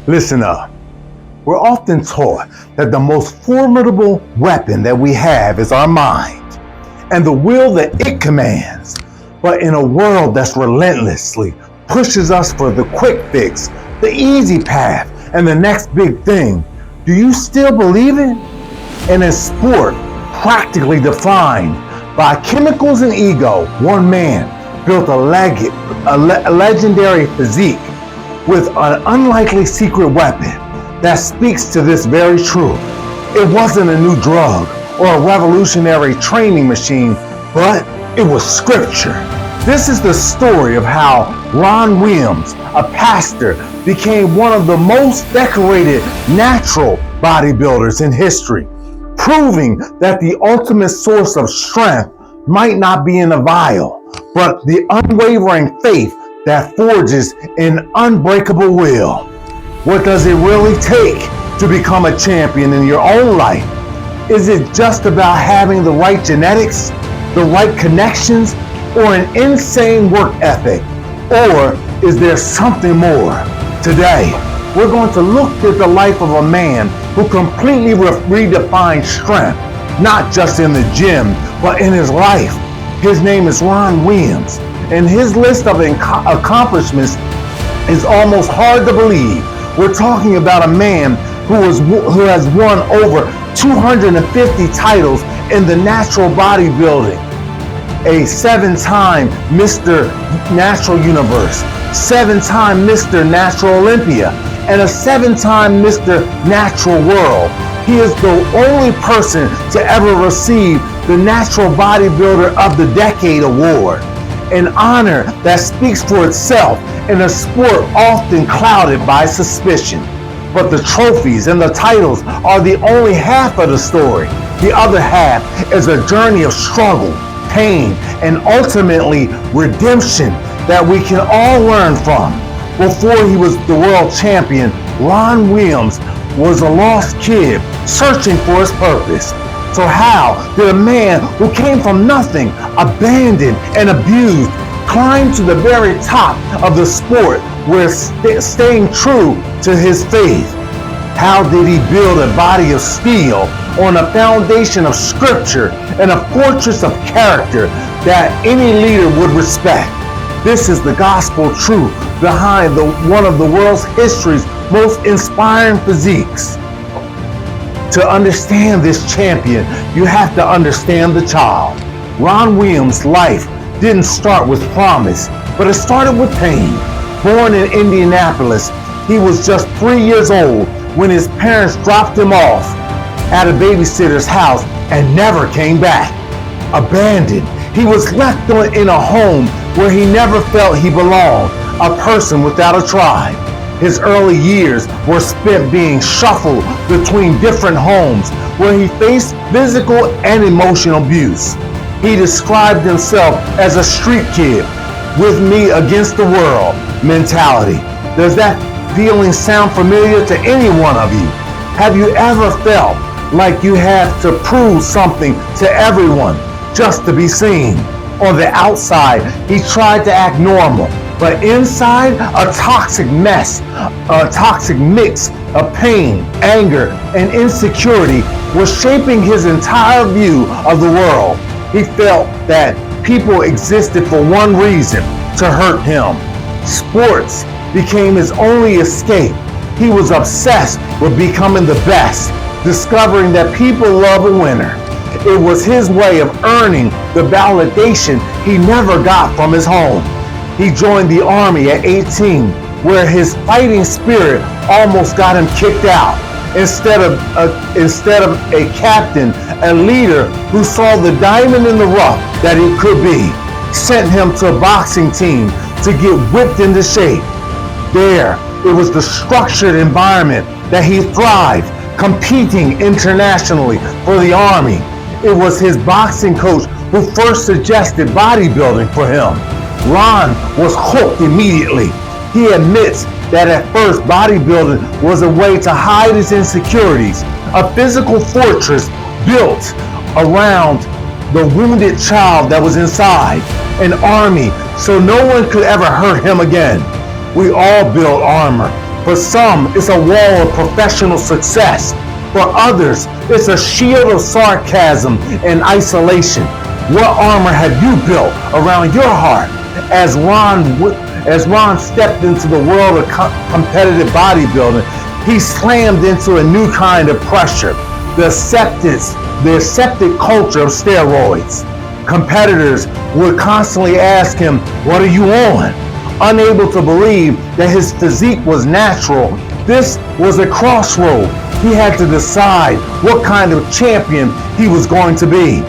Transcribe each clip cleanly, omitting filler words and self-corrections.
Listen up. We're often taught that the most formidable weapon that we have is our mind and the will that it commands. But in a world that's relentlessly pushes us for the quick fix, the easy path, and the next big thing, do you still believe it? In a sport practically defined by chemicals and ego, one man built a legendary physique with an unlikely secret weapon that speaks to this very truth. It wasn't a new drug or a revolutionary training machine, but it was scripture. This is the story of how Ron Williams, a pastor, became one of the most decorated natural bodybuilders in history, proving that the ultimate source of strength might not be in a vial, but the unwavering faith that forges an unbreakable will. What does it really take to become a champion in your own life? Is it just about having the right genetics, the right connections, or an insane work ethic? Or is there something more? Today, we're going to look at the life of a man who completely redefined strength, not just in the gym, but in his life. His name is Ron Williams, and his list of accomplishments is almost hard to believe. We're talking about a man who has won over 250 titles in the natural bodybuilding, a 7-time Mr. Natural Universe, 7-time Mr. Natural Olympia, and a 7-time Mr. Natural World. He is the only person to ever receive the Natural Bodybuilder of the Decade award, an honor that speaks for itself in a sport often clouded by suspicion. But the trophies and the titles are the only half of the story. The other half is a journey of struggle, pain, and ultimately redemption that we can all learn from. Before he was the world champion, Ron Williams was a lost kid searching for his purpose. So how did a man who came from nothing, abandoned and abused, climb to the very top of the sport where staying true to his faith? How did he build a body of steel on a foundation of scripture and a fortress of character that any leader would respect? This is the gospel truth behind one of the world's history's most inspiring physiques. To understand this champion, you have to understand the child. Ron Williams' life didn't start with promise, but it started with pain. Born in Indianapolis, he was just 3 years old when his parents dropped him off at a babysitter's house and never came back. Abandoned, he was left in a home where he never felt he belonged, a person without a tribe. His early years were spent being shuffled between different homes where he faced physical and emotional abuse. He described himself as a street kid with me against the world mentality. Does that feeling sound familiar to any one of you? Have you ever felt like you have to prove something to everyone just to be seen? On the outside, he tried to act normal, but inside, a toxic mess, a toxic mix of pain, anger, and insecurity was shaping his entire view of the world. He felt that people existed for one reason, to hurt him. Sports became his only escape. He was obsessed with becoming the best, discovering that people love a winner. It was his way of earning the validation he never got from his home. He joined the Army at 18, where his fighting spirit almost got him kicked out. Instead of a captain, a leader who saw the diamond in the rough that he could be, sent him to a boxing team to get whipped into shape. There, it was the structured environment that he thrived, competing internationally for the Army. It was his boxing coach who first suggested bodybuilding for him. Ron was hooked immediately. He admits that at first bodybuilding was a way to hide his insecurities, a physical fortress built around the wounded child that was inside, an army so no one could ever hurt him again. We all build armor, For some, it's a wall of professional success. For others, it's a shield of sarcasm and isolation. What armor have you built around your heart? As Ron stepped into the world of competitive bodybuilding, he slammed into a new kind of pressure, the aseptic culture of steroids. Competitors would constantly ask him, "What are you on?" Unable to believe that his physique was natural, this was a crossroad. He had to decide what kind of champion he was going to be.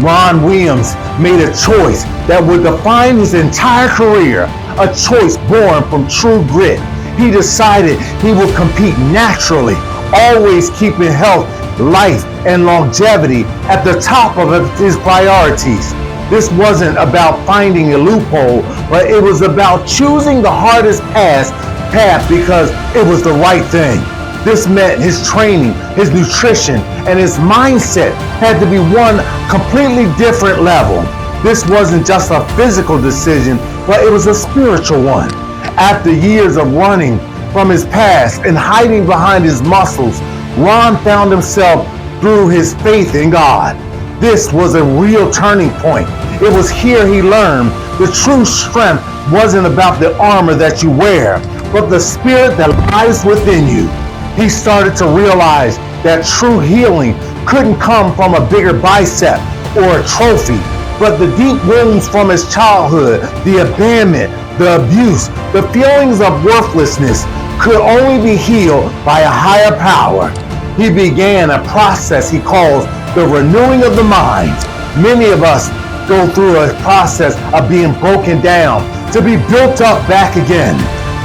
Ron Williams made a choice that would define his entire career, a choice born from true grit. He decided he would compete naturally, always keeping health, life, and longevity at the top of his priorities. This wasn't about finding a loophole, but it was about choosing the hardest path because it was the right thing. This meant his training, his nutrition, and his mindset had to be one completely different level. This wasn't just a physical decision, but it was a spiritual one. After years of running from his past and hiding behind his muscles, Ron found himself through his faith in God. This was a real turning point. It was here he learned the true strength wasn't about the armor that you wear, but the spirit that lies within you. He started to realize that true healing couldn't come from a bigger bicep or a trophy, but the deep wounds from his childhood, the abandonment, the abuse, the feelings of worthlessness could only be healed by a higher power. He began a process he calls the renewing of the mind. Many of us go through a process of being broken down to be built up back again.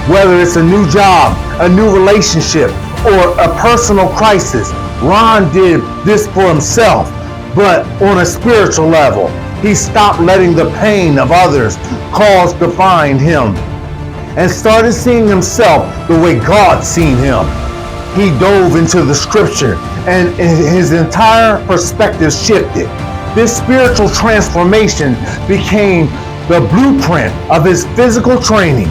Whether it's a new job, a new relationship, or a personal crisis, Ron did this for himself, but on a spiritual level. He stopped letting the pain of others cause define him and started seeing himself the way God seen him. He dove into the scripture and his entire perspective shifted. This spiritual transformation became the blueprint of his physical training.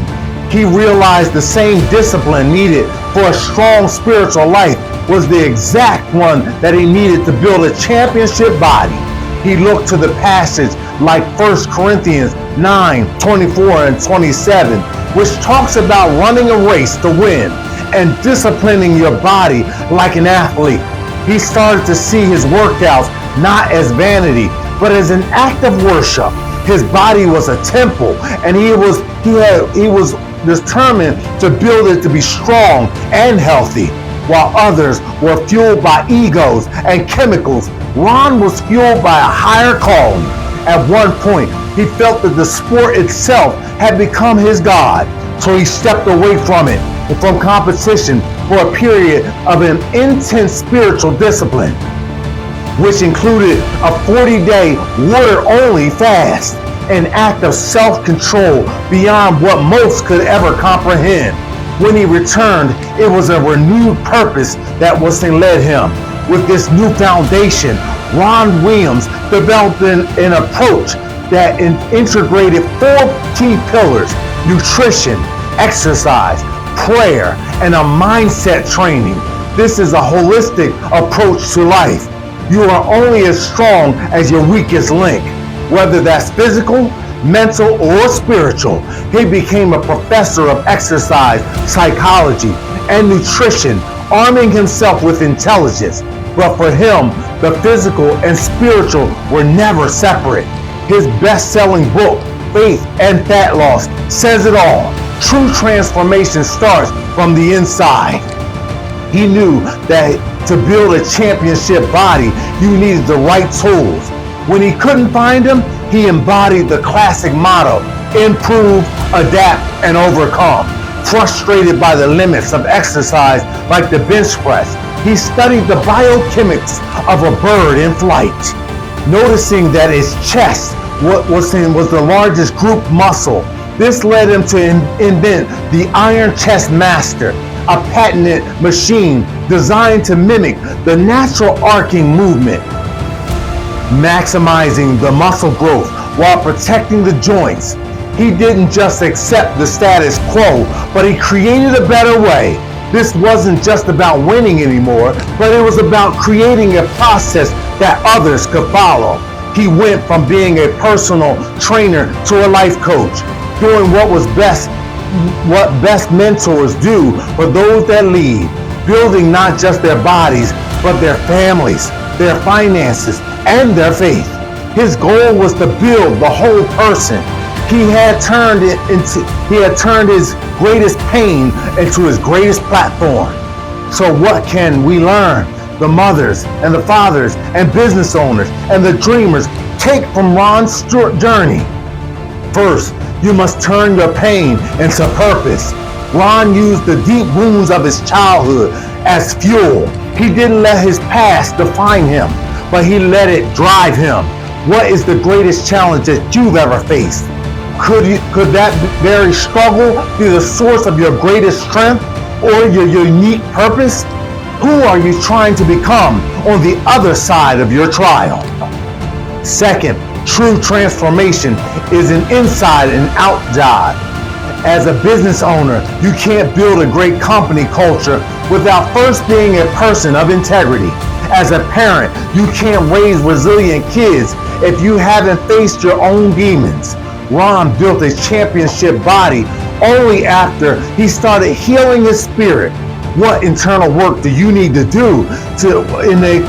He realized the same discipline needed for a strong spiritual life was the exact one that he needed to build a championship body. He looked to the passage like 1 Corinthians 9:24 and 27, which talks about running a race to win and disciplining your body like an athlete. He started to see his workouts not as vanity, but as an act of worship. His body was a temple, and he was determined to build it to be strong and healthy. While others were fueled by egos and chemicals, Ron was fueled by a higher calling. At one point, he felt that the sport itself had become his God, so he stepped away from it, from competition, for a period of an intense spiritual discipline, which included a 40-day water-only fast, an act of self-control beyond what most could ever comprehend. When he returned, it was a renewed purpose that was led him. With this new foundation, Ron Williams developed an approach that integrated 4 key pillars: nutrition, exercise, prayer, and a mindset training. This is a holistic approach to life. You are only as strong as your weakest link, whether that's physical, mental, or spiritual. He became a professor of exercise, psychology, and nutrition, arming himself with intelligence. But for him, the physical and spiritual were never separate. His best-selling book, Faith and Fat Loss, says it all. True transformation starts from the inside. He knew that to build a championship body, you needed the right tools. When he couldn't find them, he embodied the classic motto: improve, adapt, and overcome. Frustrated by the limits of exercise like the bench press, he studied the biochemics of a bird in flight, noticing that its chest was the largest group muscle. This led him to invent the Iron Chest Master, a patented machine designed to mimic the natural arcing movement, maximizing the muscle growth while protecting the joints. He didn't just accept the status quo, but he created a better way. This wasn't just about winning anymore, but it was about creating a process that others could follow. He went from being a personal trainer to a life coach, doing what best mentors do for those that lead, building not just their bodies, but their families, their finances, and their faith. His goal was to build the whole person. He had turned his greatest pain into his greatest platform. So what can we learn? The mothers and the fathers and business owners and the dreamers take from Ron's journey. First, you must turn your pain into purpose. Ron used the deep wounds of his childhood as fuel. He didn't let his past define him, but he let it drive him. What is the greatest challenge that you've ever faced? Could that very struggle be the source of your greatest strength or your unique purpose? Who are you trying to become on the other side of your trial? Second, true transformation is an inside and out job. As a business owner, you can't build a great company culture without first being a person of integrity. As a parent, you can't raise resilient kids if you haven't faced your own demons. Ron built a championship body only after he started healing his spirit. What internal work do you need to do in the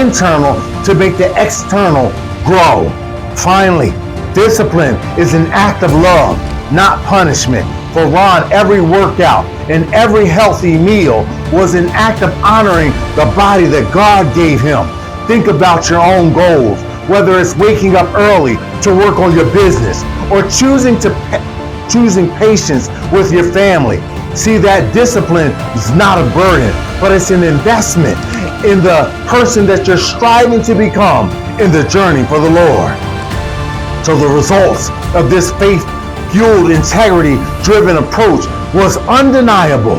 internal to make the external grow? Finally, discipline is an act of love, not punishment. For Ron, every workout and every healthy meal was an act of honoring the body that God gave him. Think about your own goals, whether it's waking up early to work on your business or choosing patience with your family. See, that discipline is not a burden, but it's an investment in the person that you're striving to become in the journey for the Lord. So the results of this faith-fueled, integrity-driven approach was undeniable.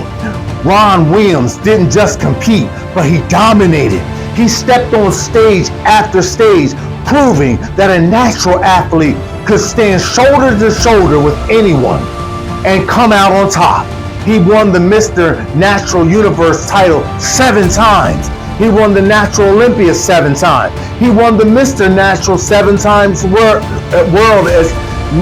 Ron Williams didn't just compete, but he dominated. He stepped on stage after stage, proving that a natural athlete could stand shoulder to shoulder with anyone and come out on top. He won the Mr. Natural Universe title 7 times. He won the Natural Olympia 7 times. He won the Mr. Natural 7 times world as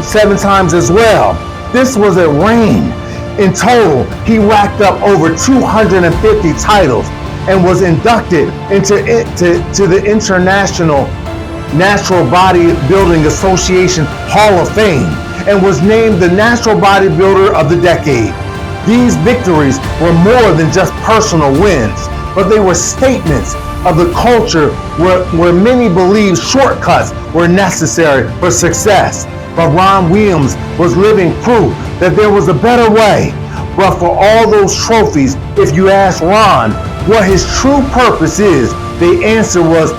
7 times as well. This was a reign. In total, he racked up over 250 titles and was inducted into the International Natural Bodybuilding Association Hall of Fame and was named the Natural Bodybuilder of the Decade. These victories were more than just personal wins, but they were statements of the culture where many believed shortcuts were necessary for success. But Ron Williams was living proof that there was a better way. But for all those trophies, if you ask Ron what his true purpose is, the answer was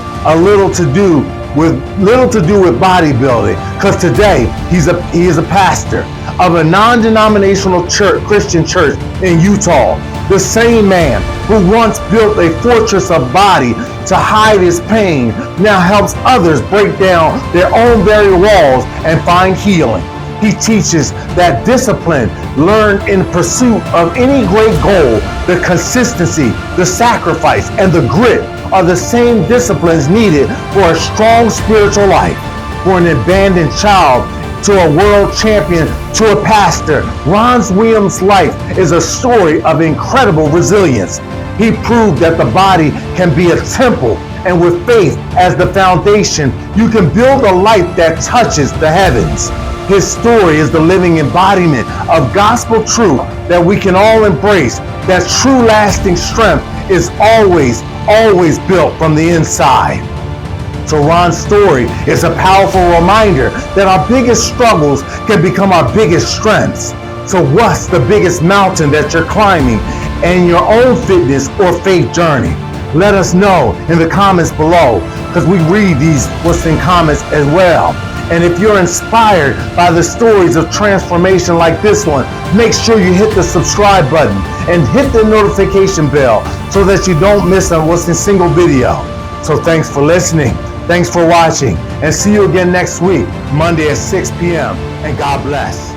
little to do with bodybuilding, because today he is a pastor of a non-denominational Christian church in Utah. The same man who once built a fortress of body to hide his pain now helps others break down their own very walls and find healing. He teaches that discipline learned in pursuit of any great goal, the consistency, the sacrifice, and the grit are the same disciplines needed for a strong spiritual life. For an abandoned child to a world champion to a pastor, Ron Williams' life is a story of incredible resilience. He proved that the body can be a temple, and with faith as the foundation, you can build a life that touches the heavens. His story is the living embodiment of gospel truth that we can all embrace, that true lasting strength is always built from the inside. So Ron's story is a powerful reminder that our biggest struggles can become our biggest strengths. So what's the biggest mountain that you're climbing in your own fitness or faith journey? Let us know in the comments below, because we read what's in comments as well. And if you're inspired by the stories of transformation like this one, make sure you hit the subscribe button and hit the notification bell so that you don't miss what's in single video. So thanks for listening. Thanks for watching, and see you again next week, Monday at 6 p.m. And God bless.